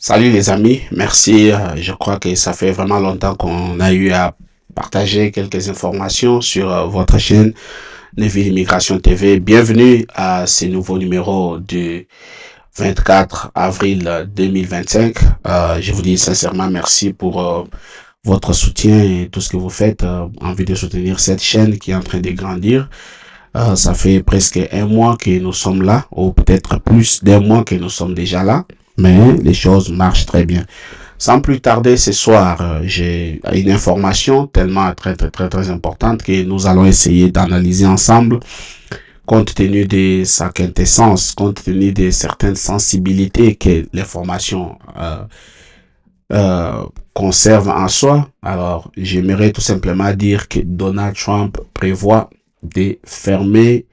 Salut les amis, merci. Je crois que ça fait vraiment longtemps qu'on a eu à partager quelques informations sur votre chaîne Neville Immigration TV. Bienvenue à ce nouveau numéro du 24 avril 2025. Je vous dis sincèrement merci pour votre soutien et tout ce que vous faites en vue de soutenir cette chaîne qui est en train de grandir. Ça fait presque un mois que nous sommes là, ou peut-être plus d'un mois que nous sommes déjà là, mais les choses marchent très bien. Sans plus tarder, ce soir, j'ai une information tellement très importante que nous allons essayer d'analyser ensemble, compte tenu de sa quintessence, compte tenu de certaines sensibilités que l'information conserve en soi. Alors, j'aimerais tout simplement dire que Donald Trump prévoit de fermer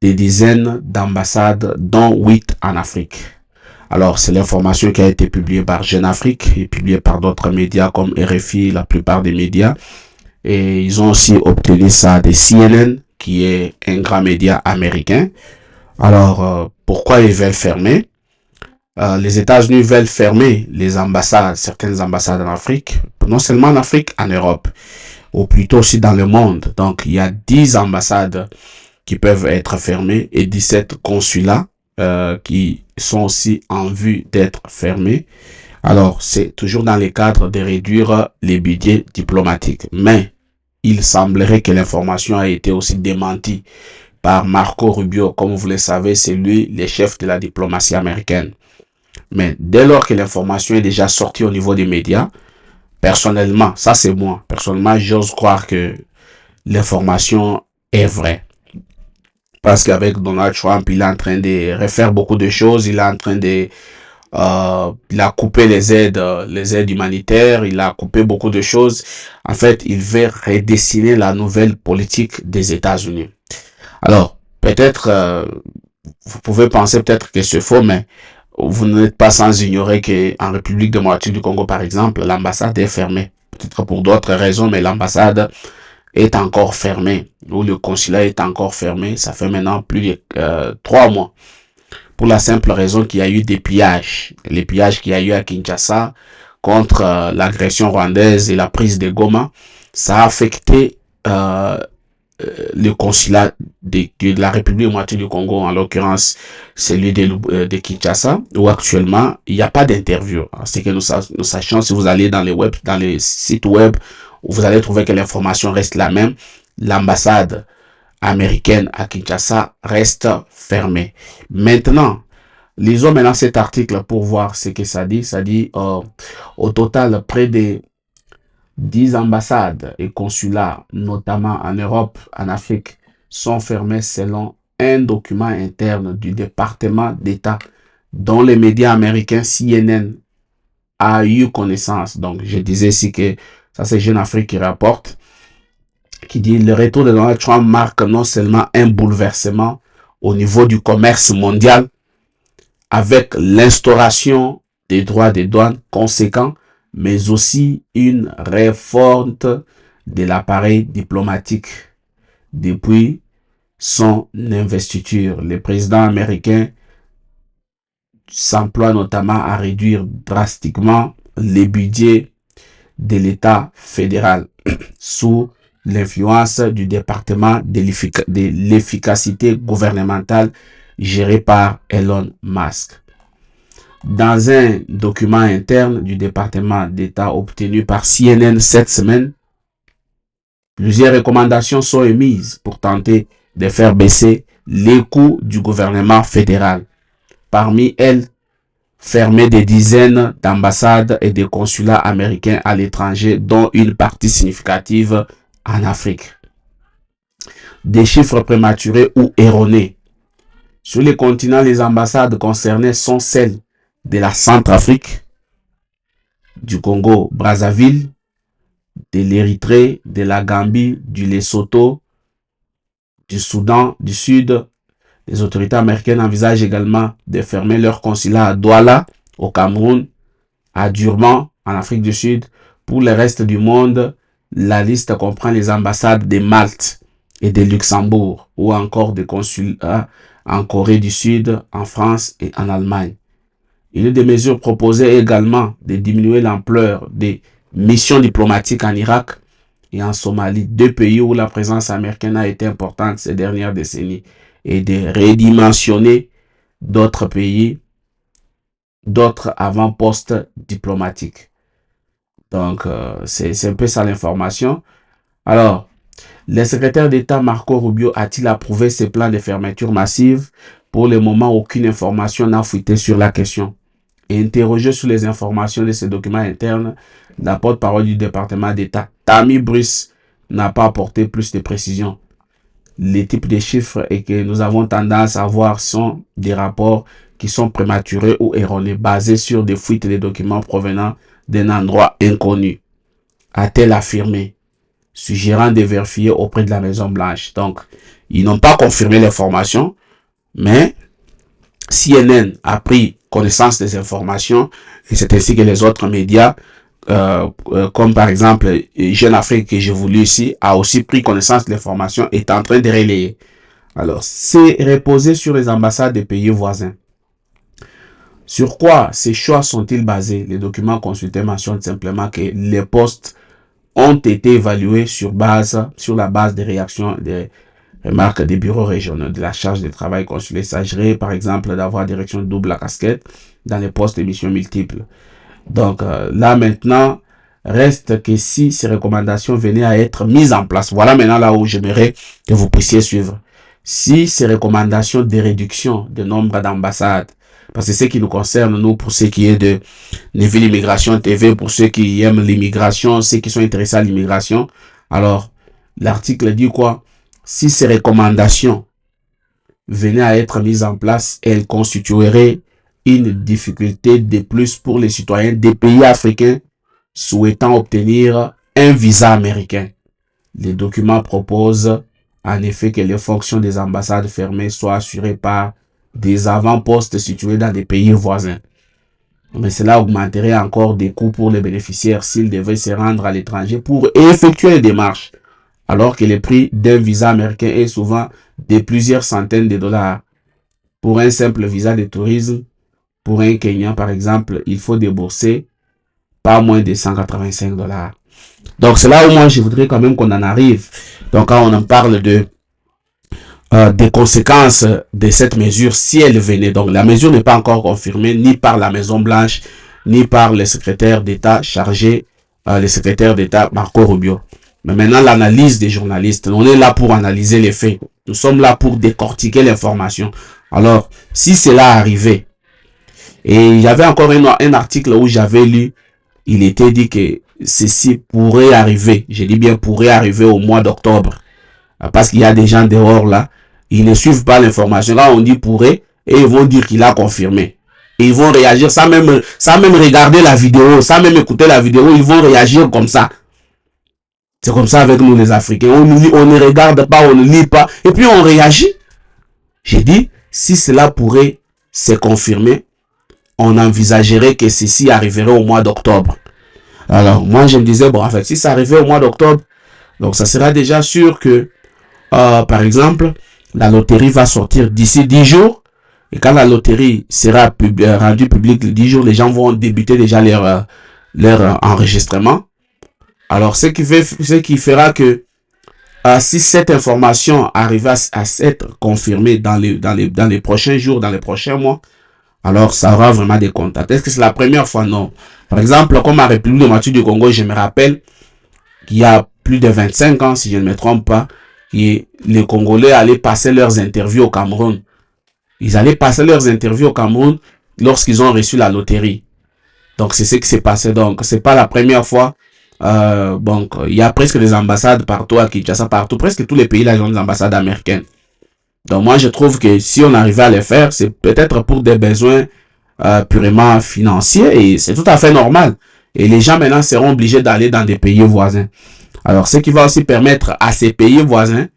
des dizaines d'ambassades, dont 8 en Afrique. Alors, c'est l'information qui a été publiée par Jeune Afrique et publiée par d'autres médias comme RFI, la plupart des médias. Et ils ont aussi obtenu ça de CNN, qui est un grand média américain. Alors, pourquoi ils veulent fermer? Les États-Unis veulent fermer les ambassades, certaines ambassades en Afrique, non seulement en Afrique, en Europe, ou plutôt aussi dans le monde. Donc, il y a 10 ambassades qui peuvent être fermées et 17 consulats qui sont aussi en vue d'être fermés. Alors, c'est toujours dans le cadre de réduire les budgets diplomatiques. Mais il semblerait que l'information a été aussi démentie par Marco Rubio. Comme vous le savez, c'est lui le chef de la diplomatie américaine. Mais dès lors que l'information est déjà sortie au niveau des médias, personnellement, ça c'est moi, personnellement, j'ose croire que l'information est vraie. Parce qu'avec Donald Trump, il est en train de refaire beaucoup de choses. Il est en train de, il a coupé les aides humanitaires. Il a coupé beaucoup de choses. En fait, il veut redessiner la nouvelle politique des États-Unis. Alors, peut-être, vous pouvez penser peut-être que c'est faux, mais vous n'êtes pas sans ignorer que en République démocratique du Congo, par exemple, l'ambassade est fermée. Peut-être pour d'autres raisons, mais l'ambassade est encore fermé, ou le consulat est encore fermé. Ça fait maintenant plus de 3 mois. Pour la simple raison qu'il y a eu des pillages. Les pillages qu'il y a eu à Kinshasa contre l'agression rwandaise et la prise de Goma, ça a affecté le consulat de la République démocratique du Congo, en l'occurrence celui de Kinshasa, où actuellement il n'y a pas d'interview. C'est que nous sachions, si vous allez dans les sites web, vous allez trouver que l'information reste la même. L'ambassade américaine à Kinshasa reste fermée. Maintenant, lisons maintenant cet article pour voir ce que ça dit. Ça dit au total près de 10 ambassades et consulats, notamment en Europe, en Afrique, sont fermés selon un document interne du département d'État dont les médias américains CNN a eu connaissance. Donc, je disais ici que ça, c'est Jeune Afrique qui rapporte, qui dit le retour de Donald Trump marque non seulement un bouleversement au niveau du commerce mondial, avec l'instauration des droits de douane conséquents, mais aussi une réforme de l'appareil diplomatique. Depuis son investiture, le président américain s'emploie notamment à réduire drastiquement les budgets de l'État fédéral sous l'influence du département de l'efficacité gouvernementale géré par Elon Musk. Dans un document interne du département d'État obtenu par CNN cette semaine, plusieurs recommandations sont émises pour tenter de faire baisser les coûts du gouvernement fédéral. Parmi elles, fermer des dizaines d'ambassades et de consulats américains à l'étranger, dont une partie significative en Afrique. Des chiffres prématurés ou erronés. Sur les continents, les ambassades concernées sont celles de la Centrafrique, du Congo-Brazzaville, de l'Érythrée, de la Gambie, du Lesotho, du Soudan du Sud. Les autorités américaines envisagent également de fermer leur consulat à Douala, au Cameroun, à Durban, en Afrique du Sud. Pour le reste du monde, la liste comprend les ambassades de Malte et de Luxembourg, ou encore des consulats en Corée du Sud, en France et en Allemagne. Il y a des mesures proposées également de diminuer l'ampleur des missions diplomatiques en Irak et en Somalie, deux pays où la présence américaine a été importante ces dernières décennies, et de redimensionner d'autres pays, d'autres avant-postes diplomatiques. Donc, c'est un peu ça l'information. Alors, le secrétaire d'État Marco Rubio a-t-il approuvé ces plans de fermeture massive? Pour le moment, aucune information n'a fuité sur la question. Et interrogé sur les informations de ces documents internes, la porte-parole du département d'État, Tammy Bruce, n'a pas apporté plus de précisions. Les types de chiffres et que nous avons tendance à voir sont des rapports qui sont prématurés ou erronés, basés sur des fuites de documents provenant d'un endroit inconnu, a-t-elle affirmé, suggérant de vérifier auprès de la Maison-Blanche. Donc, ils n'ont pas confirmé l'information, mais CNN a pris connaissance des informations, et c'est ainsi que les autres médias, comme par exemple Jeune Afrique que j'ai voulu ici, a aussi pris connaissance de l'information et est en train de relayer. Alors, c'est reposé sur les ambassades des pays voisins. Sur quoi ces choix sont-ils basés? Les documents consultés mentionnent simplement que les postes ont été évalués sur la base des réactions des remarques des bureaux régionaux de la charge de travail consulé. Il s'agirait par exemple d'avoir direction double à casquette dans les postes de missions multiples. Donc là maintenant, reste que si ces recommandations venaient à être mises en place, voilà maintenant là où j'aimerais que vous puissiez suivre. Si ces recommandations de réduction de nombre d'ambassades, parce que c'est ce qui nous concerne, nous, pour ceux qui est de Neville Immigration TV, pour ceux qui aiment l'immigration, ceux qui sont intéressés à l'immigration. Alors, l'article dit quoi? Si ces recommandations venaient à être mises en place, elles constitueraient une difficulté de plus pour les citoyens des pays africains souhaitant obtenir un visa américain. Les documents proposent en effet que les fonctions des ambassades fermées soient assurées par des avant-postes situés dans des pays voisins. Mais cela augmenterait encore des coûts pour les bénéficiaires s'ils devaient se rendre à l'étranger pour effectuer les démarches, alors que le prix d'un visa américain est souvent de plusieurs centaines de dollars. Pour un simple visa de tourisme, pour un Kenyan par exemple, il faut débourser pas moins de 185 dollars. Donc c'est là où moi je voudrais quand même qu'on en arrive. Donc quand on en parle des conséquences de cette mesure si elle venait. Donc la mesure n'est pas encore confirmée ni par la Maison-Blanche, ni par le secrétaire d'État chargé, le secrétaire d'État Marco Rubio. Mais maintenant l'analyse des journalistes, on est là pour analyser les faits. Nous sommes là pour décortiquer l'information. Alors si cela arrivait, et il y avait encore un article où j'avais lu, il était dit que ceci pourrait arriver, je dis bien pourrait arriver au mois d'octobre. Parce qu'il y a des gens dehors là, ils ne suivent pas l'information. Là, on dit pourrait, et ils vont dire qu'il a confirmé. Et ils vont réagir sans même regarder la vidéo, sans même écouter la vidéo, ils vont réagir comme ça. C'est comme ça avec nous les Africains. On ne regarde pas, on ne lit pas, et puis on réagit. J'ai dit, si cela pourrait se confirmer, on envisagerait que ceci arriverait au mois d'octobre. Alors, moi, je me disais, bon, en fait, si ça arrivait au mois d'octobre, donc ça sera déjà sûr que, par exemple, la loterie va sortir d'ici 10 jours. Et quand la loterie sera rendue publique les 10 jours, les gens vont débuter déjà leur enregistrement. Alors, ce qui fera que si cette information arrive à être confirmée dans les prochains jours, dans les prochains mois, alors ça aura vraiment des contacts. Est-ce que c'est la première fois? Non. Par exemple, comme à République démocratique du Congo, je me rappelle qu'il y a plus de 25 ans, si je ne me trompe pas, que les Congolais allaient passer leurs interviews au Cameroun. Ils allaient passer leurs interviews au Cameroun lorsqu'ils ont reçu la loterie. Donc, c'est ce qui s'est passé. Donc, c'est pas la première fois. Donc, il y a presque des ambassades partout à Kinshasa, partout. Presque tous les pays, là, ils ont des ambassades américaines. Donc, moi, je trouve que si on arrivait à les faire, c'est peut-être pour des besoins purement financiers et c'est tout à fait normal. Et les gens, maintenant, seront obligés d'aller dans des pays voisins. Alors, ce qui va aussi permettre à ces pays voisins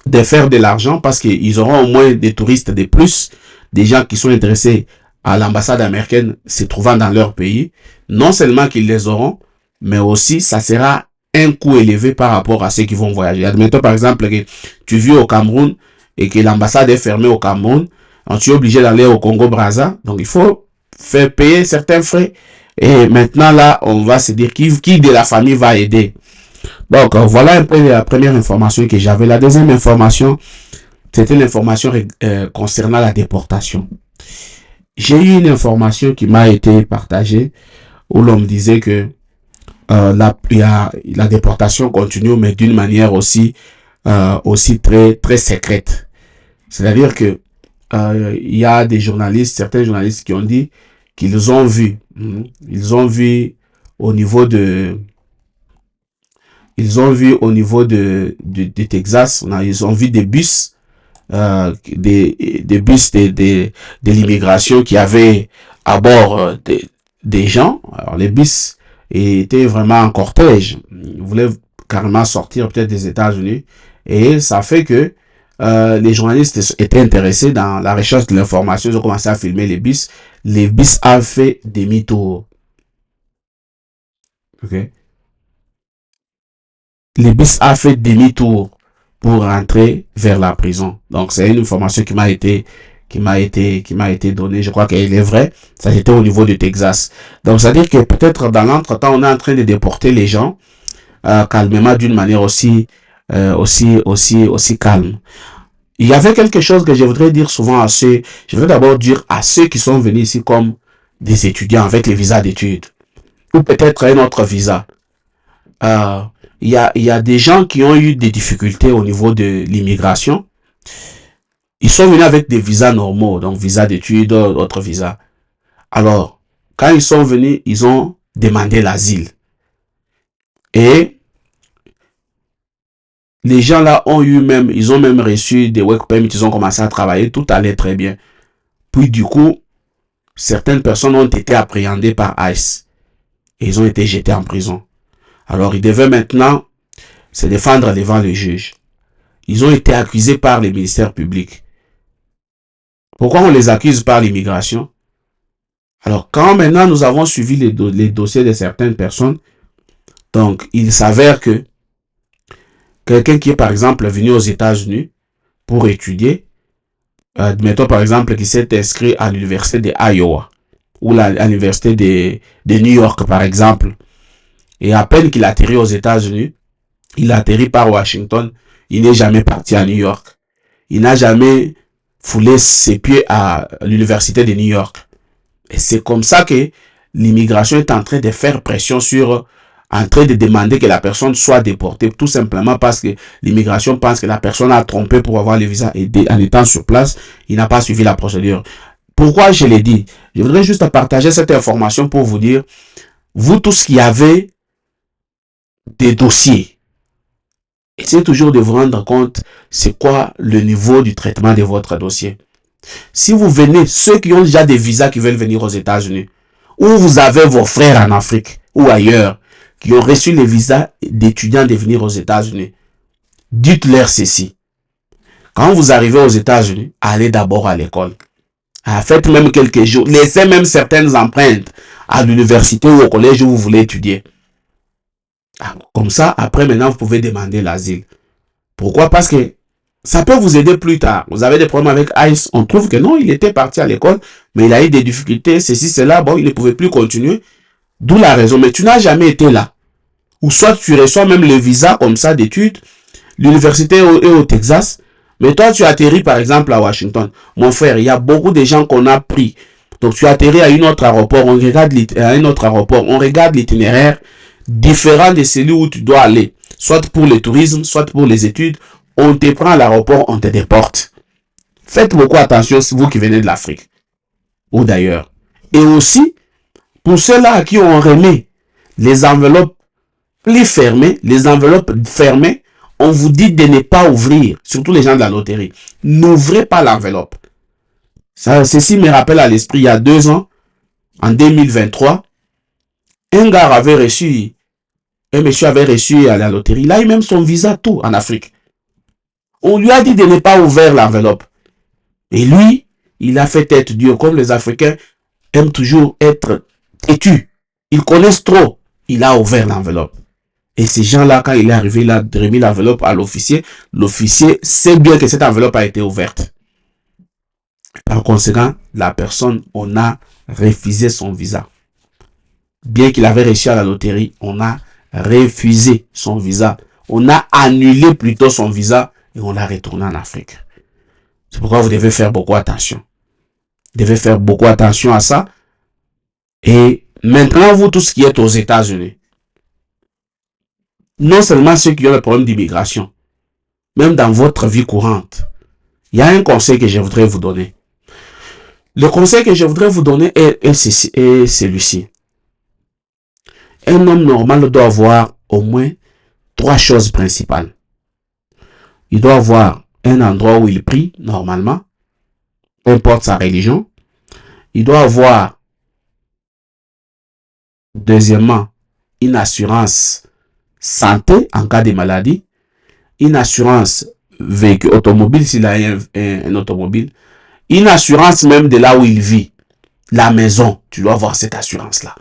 de faire de l'argent parce qu'ils auront au moins des touristes de plus, des gens qui sont intéressés à l'ambassade américaine se trouvant dans leur pays. Non seulement qu'ils les auront, mais aussi ça sera un coût élevé par rapport à ceux qui vont voyager. Admettons par exemple que tu vis au Cameroun et que l'ambassade est fermée au Cameroun, donc tu es obligé d'aller au Congo-Brazza. Donc il faut faire payer certains frais. Et maintenant, là, on va se dire qui de la famille va aider. Donc, voilà un peu la première information que j'avais. La deuxième information, c'était l'information concernant la déportation. J'ai eu une information qui m'a été partagée où l'on me disait que la déportation continue, mais d'une manière aussi très très secrète. C'est-à-dire que il y a des journalistes, certains journalistes qui ont dit qu'ils ont vu, au niveau de, du Texas, ils ont vu des bus, des bus de l'immigration qui avaient à bord des gens. Alors les bus étaient vraiment en cortège. Ils voulaient carrément sortir peut-être des États-Unis. Et ça fait que les journalistes étaient intéressés dans la recherche de l'information. Ils ont commencé à filmer les bus. Les bus ont fait demi-tour. Okay. Les bus ont fait demi-tour pour rentrer vers la prison. Donc c'est une information qui m'a été donnée. Je crois qu'elle est vraie. Ça c'était au niveau du Texas. Donc ça veut dire que peut-être dans l'entretemps, on est en train de déporter les gens calmement d'une manière aussi calme. Il y avait quelque chose que je voudrais dire souvent je voudrais d'abord dire à ceux qui sont venus ici comme des étudiants avec les visas d'études ou peut-être un autre visa. Il y a des gens qui ont eu des difficultés au niveau de l'immigration. Ils sont venus avec des visas normaux, donc visa d'études, autres visas. Alors, quand ils sont venus, ils ont demandé l'asile. Et les gens là ils ont même reçu des work permits, ils ont commencé à travailler, tout allait très bien. Puis du coup, certaines personnes ont été appréhendées par ICE et ils ont été jetés en prison. Alors ils devaient maintenant se défendre devant le juge. Ils ont été accusés par les ministères publics. Pourquoi on les accuse par l'immigration? Alors quand maintenant nous avons suivi les dossiers de certaines personnes, donc il s'avère que quelqu'un qui est par exemple venu aux États-Unis pour étudier, admettons par exemple qui s'est inscrit à l'université de Iowa ou à l'université de New York par exemple, et à peine qu'il atterrit aux États-Unis, il atterrit par Washington, il n'est jamais parti à New York, il n'a jamais foulé ses pieds à l'université de New York. Et c'est comme ça que l'immigration est en train de faire pression en train de demander que la personne soit déportée, tout simplement parce que l'immigration pense que la personne a trompé pour avoir le visa et en étant sur place, il n'a pas suivi la procédure. Pourquoi je l'ai dit? Je voudrais juste partager cette information pour vous dire, vous tous qui avez des dossiers, essayez toujours de vous rendre compte c'est quoi le niveau du traitement de votre dossier. Si vous venez, ceux qui ont déjà des visas qui veulent venir aux États-Unis, ou vous avez vos frères en Afrique ou ailleurs qui ont reçu les visas d'étudiants de venir aux États-Unis, dites-leur ceci. Quand vous arrivez aux États-Unis, allez d'abord à l'école. Faites même quelques jours, laissez même certaines empreintes à l'université ou au collège où vous voulez étudier. Comme ça, après maintenant, vous pouvez demander l'asile. Pourquoi? Parce que ça peut vous aider plus tard. Vous avez des problèmes avec ICE, on trouve que non, il était parti à l'école, mais il a eu des difficultés, ceci, cela, bon, il ne pouvait plus continuer. D'où la raison. Mais tu n'as jamais été là. Ou soit tu reçois même le visa comme ça d'études, l'université est au Texas, mais toi tu atterris par exemple à Washington. Mon frère, il y a beaucoup de gens qu'on a pris. Donc tu atterris à un autre aéroport, on regarde l'itinéraire différent de celui où tu dois aller. Soit pour le tourisme, soit pour les études. On te prend à l'aéroport, on te déporte. Faites beaucoup attention si vous qui venez de l'Afrique ou d'ailleurs. Et aussi, pour ceux-là à qui on remet les enveloppes plus fermées, on vous dit de ne pas ouvrir, surtout les gens de la loterie. N'ouvrez pas l'enveloppe. Ceci me rappelle à l'esprit, il y a 2 ans, en 2023, un monsieur avait reçu à la loterie, il a eu même son visa, tout, en Afrique. On lui a dit de ne pas ouvrir l'enveloppe. Et lui, il a fait tête dure, comme les Africains aiment toujours être têtus. Ils connaissent trop. Il a ouvert l'enveloppe. Et ces gens-là, quand il est arrivé, il a remis l'enveloppe à l'officier. L'officier sait bien que cette enveloppe a été ouverte. Par conséquent, la personne, on a refusé son visa. Bien qu'il avait réussi à la loterie, on a refusé son visa. On a annulé plutôt son visa et on l'a retourné en Afrique. C'est pourquoi vous devez faire beaucoup attention. Vous devez faire beaucoup attention à ça. Et maintenant, vous tous qui êtes aux États-Unis, non seulement ceux qui ont le problème d'immigration, même dans votre vie courante, il y a un conseil que je voudrais vous donner. Le conseil que je voudrais vous donner est celui-ci. Un homme normal doit avoir au moins 3 choses principales. Il doit avoir un endroit où il prie normalement, peu importe sa religion. Il doit avoir, deuxièmement, une assurance santé en cas de maladie, une assurance véhicule automobile s'il a un automobile, une assurance même de là où il vit, la maison. Tu dois avoir cette assurance-là.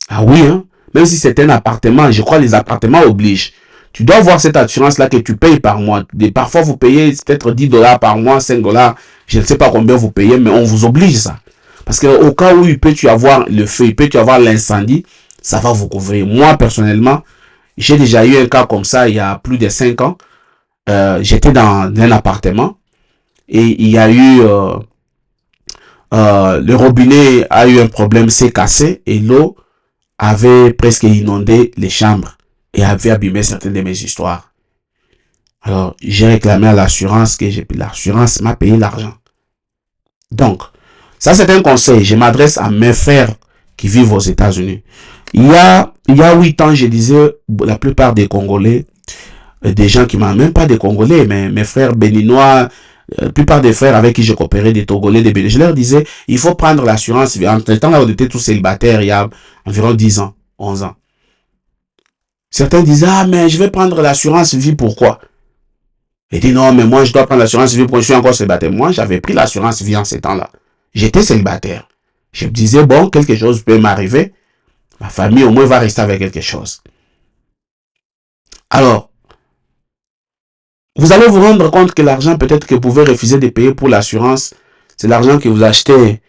Ah oui, hein? Même si c'est un appartement, je crois que les appartements obligent. Tu dois avoir cette assurance-là que tu payes par mois. Parfois, vous payez peut-être $10 par mois, $5. Je ne sais pas combien vous payez, mais on vous oblige ça. Parce qu'au cas où il peut y avoir le feu, il peut y avoir l'incendie, ça va vous couvrir. Moi, personnellement, j'ai déjà eu un cas comme ça il y a plus de 5 ans. J'étais dans un appartement et il y a eu... le robinet a eu un problème, s'est cassé et l'eau avait presque inondé les chambres et avait abîmé certaines de mes histoires. Alors, j'ai réclamé à l'assurance que l'assurance m'a payé l'argent. Donc, ça c'est un conseil. Je m'adresse à mes frères qui vivent aux États-Unis. Il y a 8 ans, je disais, la plupart des Congolais, des gens qui m'ont même pas des Congolais, mais mes frères béninois, la plupart des frères avec qui j'ai coopéré, des Togolais, des Béninois, je leur disais, il faut prendre l'assurance. Entre temps, là, on était tous célibataires il y a environ 10 ans, 11 ans. Certains disaient, ah, mais je vais prendre l'assurance vie, pourquoi? Et dit, non, mais moi, je dois prendre l'assurance vie pour que je suis encore célibataire. Moi, j'avais pris l'assurance vie en ces temps-là. J'étais célibataire. Je me disais, bon, quelque chose peut m'arriver. Ma famille, au moins, va rester avec quelque chose. Alors, vous allez vous rendre compte que l'argent, peut-être que vous pouvez refuser de payer pour l'assurance, c'est l'argent que vous achetez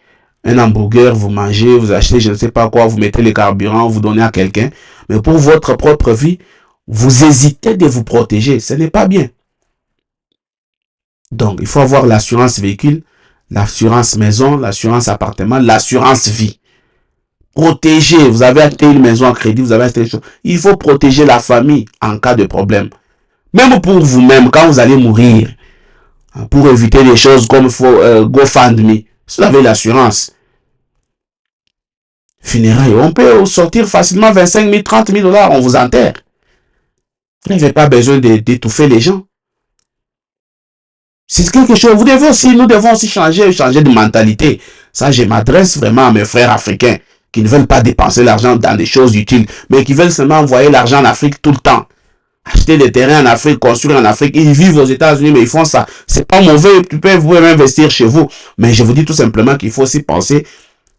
un hamburger, vous mangez, vous achetez je ne sais pas quoi, vous mettez le carburant, vous donnez à quelqu'un. Mais pour votre propre vie, vous hésitez de vous protéger. Ce n'est pas bien. Donc, il faut avoir l'assurance véhicule, l'assurance maison, l'assurance appartement, l'assurance vie. Protéger. Vous avez acheté une maison à crédit, vous avez acheté des choses. Il faut protéger la famille en cas de problème. Même pour vous-même, quand vous allez mourir, pour éviter des choses comme GoFundMe, vous avez l'assurance. Funérailles, on peut sortir facilement 25 000, 30 000 $, on vous enterre. Vous n'avez pas besoin d'étouffer les gens. C'est quelque chose, nous devons aussi changer de mentalité. Ça, je m'adresse vraiment à mes frères africains qui ne veulent pas dépenser l'argent dans des choses utiles, mais qui veulent seulement envoyer l'argent en Afrique tout le temps. Acheter des terrains en Afrique, construire en Afrique. Ils vivent aux États-Unis, mais ils font ça. C'est pas mauvais, vous pouvez même investir chez vous. Mais je vous dis tout simplement qu'il faut aussi penser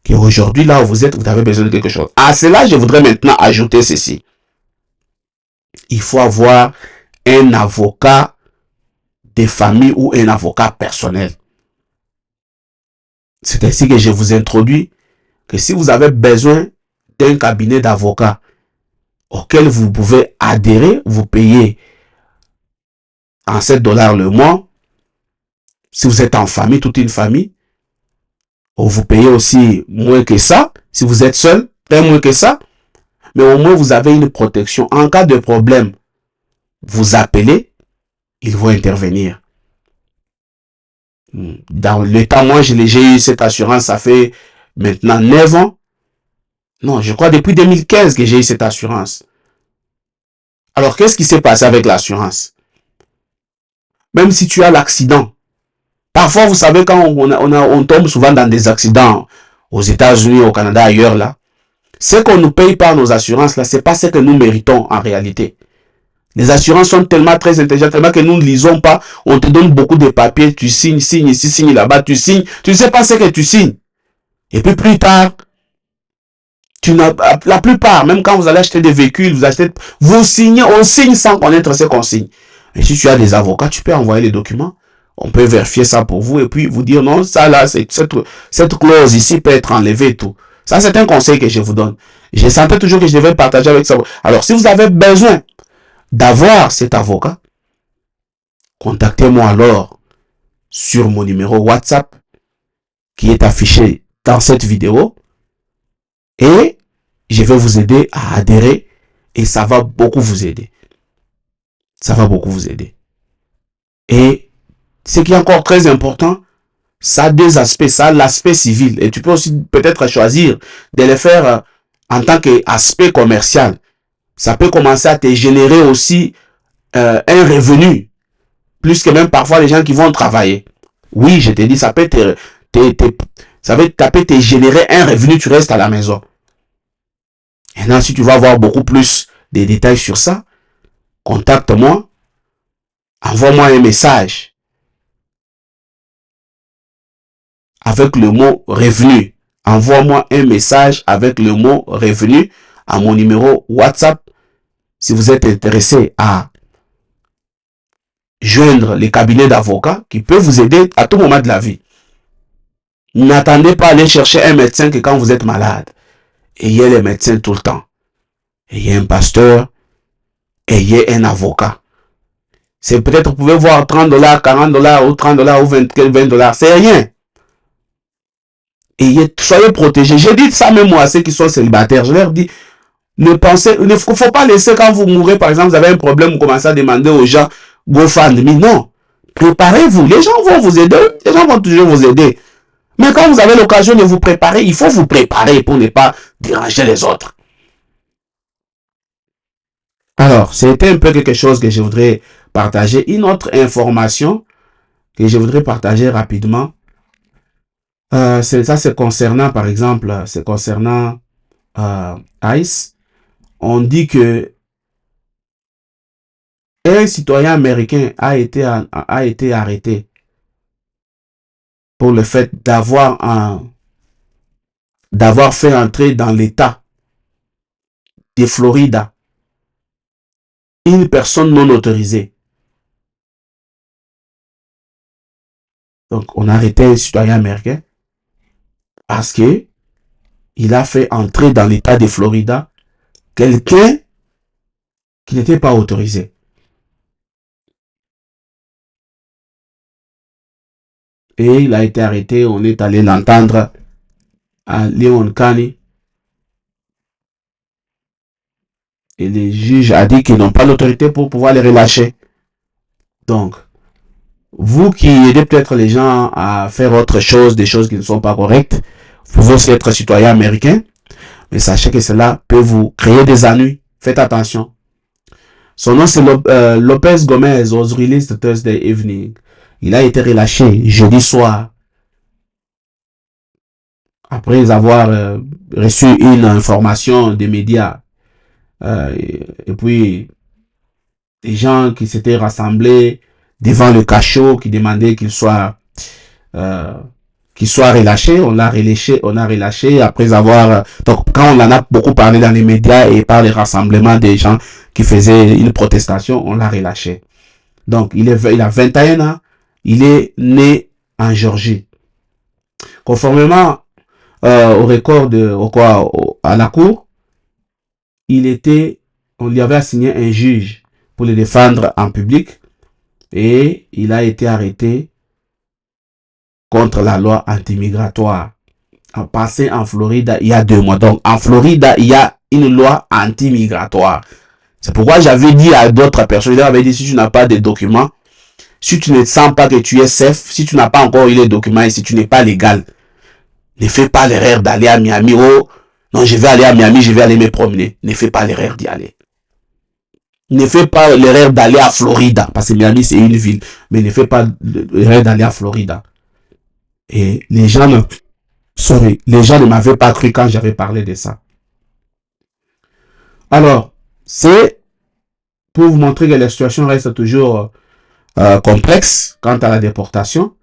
qu'aujourd'hui, là où vous êtes, vous avez besoin de quelque chose. À cela, je voudrais maintenant ajouter ceci. Il faut avoir un avocat de famille ou un avocat personnel. C'est ainsi que je vous introduis que si vous avez besoin d'un cabinet d'avocats auquel vous pouvez adhérer, vous payez en $7 le mois. Si vous êtes en famille, toute une famille, ou vous payez aussi moins que ça. Si vous êtes seul, peut-être moins que ça. Mais au moins, vous avez une protection. En cas de problème, vous appelez, ils vont intervenir. Dans le temps, moi, j'ai eu cette assurance, ça fait maintenant 9 ans. Non, je crois depuis 2015 que j'ai eu cette assurance. Alors, qu'est-ce qui s'est passé avec l'assurance? Même si tu as l'accident, parfois, vous savez, quand on tombe souvent dans des accidents aux États-Unis, au Canada, ailleurs, là, ce qu'on nous paye par nos assurances, là, c'est pas ce que nous méritons en réalité. Les assurances sont tellement très intelligentes, tellement que nous ne lisons pas. On te donne beaucoup de papiers, tu signes ici, signes là-bas, tu signes. Tu ne sais pas ce que tu signes. Et puis plus tard, la plupart, même quand vous allez acheter des véhicules, vous signez, on signe sans connaître ce qu'on signe. Et si tu as des avocats, tu peux envoyer les documents. On peut vérifier ça pour vous et puis vous dire non, ça là, cette clause ici peut être enlevée et tout. Ça, c'est un conseil que je vous donne. Je sentais toujours que je devais partager avec ça. Alors, si vous avez besoin d'avoir cet avocat, contactez-moi alors sur mon numéro WhatsApp qui est affiché dans cette vidéo et je vais vous aider à adhérer et ça va beaucoup vous aider. Ça va beaucoup vous aider. Et ce qui est encore très important, ça a deux aspects. Ça a l'aspect civil et tu peux aussi peut-être choisir de le faire en tant qu'aspect commercial. Ça peut commencer à te générer aussi un revenu, plus que même parfois les gens qui vont travailler. Oui, je te dis, ça peut te générer un revenu, tu restes à la maison. Maintenant, si tu veux avoir beaucoup plus de détails sur ça, contacte-moi, envoie-moi un message avec le mot revenu. Envoie-moi un message avec le mot revenu à mon numéro WhatsApp si vous êtes intéressé à joindre les cabinets d'avocats qui peuvent vous aider à tout moment de la vie. N'attendez pas à aller chercher un médecin que quand vous êtes malade. Ayez les médecins tout le temps. Ayez un pasteur, ayez un avocat. C'est peut-être, vous pouvez voir $30, $40 ou $30 ou $20, c'est rien. Soyez protégés. J'ai dit ça même moi à ceux qui sont célibataires. Je leur dis, il ne faut pas laisser quand vous mourrez, par exemple, vous avez un problème, vous commencez à demander aux gens, GoFundMe. Non. Préparez-vous. Les gens vont vous aider. Les gens vont toujours vous aider. Mais quand vous avez l'occasion de vous préparer, il faut vous préparer pour ne pas déranger les autres. Alors, c'était un peu quelque chose que je voudrais partager. Une autre information que je voudrais partager rapidement. C'est concernant, par exemple, c'est concernant ICE. On dit que un citoyen américain a été arrêté pour le fait d'avoir fait entrer dans l'État de Florida une personne non autorisée. Donc, on a arrêté un citoyen américain parce que il a fait entrer dans l'État de Florida quelqu'un qui n'était pas autorisé. Et il a été arrêté, on est allé l'entendre à Leon County. Et le juge a dit qu'ils n'ont pas l'autorité pour pouvoir les relâcher. Donc, vous qui aidez peut-être les gens à faire autre chose, des choses qui ne sont pas correctes, vous pouvez aussi être citoyen américain, mais sachez que cela peut vous créer des ennuis. Faites attention. Son nom c'est Lopez Gomez was released Thursday evening. Il a été relâché jeudi soir après avoir reçu une information des médias. Et puis, des gens qui s'étaient rassemblés devant le cachot qui demandaient qu'il soit relâché. On l'a relâché après avoir... Donc, quand on en a beaucoup parlé dans les médias et par les rassemblements des gens qui faisaient une protestation, on l'a relâché. Donc, il a 21 ans. Il est né en Géorgie. Conformément au record à la cour, on lui avait assigné un juge pour le défendre en public et il a été arrêté contre la loi anti-migratoire. Passé en Floride il y a 2 mois. Donc, en Floride, il y a une loi anti-migratoire. C'est pourquoi j'avais dit à d'autres personnes, je leur avais dit, si tu n'as pas de documents, si tu ne sens pas que tu es safe, si tu n'as pas encore eu les documents et si tu n'es pas légal, ne fais pas l'erreur d'aller à Miami. Oh, non, je vais aller à Miami, je vais aller me promener. Ne fais pas l'erreur d'y aller. Ne fais pas l'erreur d'aller à Florida, parce que Miami c'est une ville, mais ne fais pas l'erreur d'aller à Florida. Et les gens ne m'avaient pas cru quand j'avais parlé de ça. Alors, c'est pour vous montrer que la situation reste toujours complexe quant à la déportation.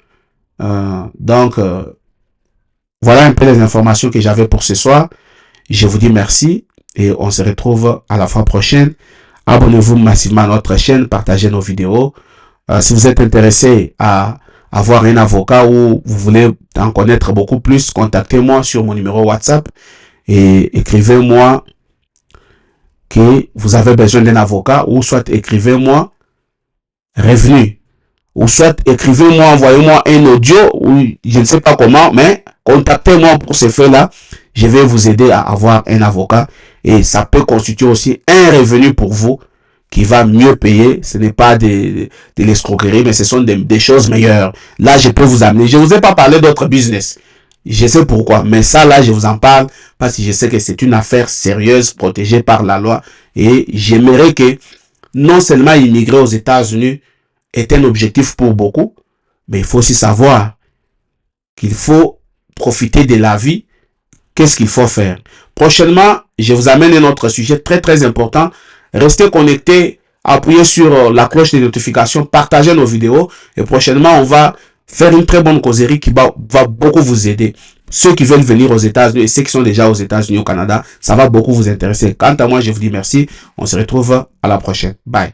Donc, voilà un peu les informations que j'avais pour ce soir. Je vous dis merci et on se retrouve à la fois prochaine. Abonnez-vous massivement à notre chaîne, partagez nos vidéos. Si vous êtes intéressé à avoir un avocat ou vous voulez en connaître beaucoup plus, contactez-moi sur mon numéro WhatsApp et écrivez-moi que vous avez besoin d'un avocat, ou soit écrivez-moi revenu, ou soit écrivez-moi, envoyez-moi un audio, ou je ne sais pas comment, mais contactez-moi pour ce fait-là. Je vais vous aider à avoir un avocat et ça peut constituer aussi un revenu pour vous qui va mieux payer. Ce n'est pas de l'escroquerie, mais ce sont des choses meilleures. Là, je peux vous amener. Je ne vous ai pas parlé d'autres business. Je sais pourquoi, mais ça là, je vous en parle parce que je sais que c'est une affaire sérieuse, protégée par la loi, et j'aimerais que non seulement immigrer aux États-Unis est un objectif pour beaucoup, mais il faut aussi savoir qu'il faut profiter de la vie. Qu'est-ce qu'il faut faire? Prochainement, je vous amène un autre sujet très très important. Restez connectés, appuyez sur la cloche de notification, partagez nos vidéos, et prochainement, on va faire une très bonne causerie qui va beaucoup vous aider. Ceux qui veulent venir aux États-Unis et ceux qui sont déjà aux États-Unis, au Canada, ça va beaucoup vous intéresser. Quant à moi, je vous dis merci. On se retrouve à la prochaine. Bye.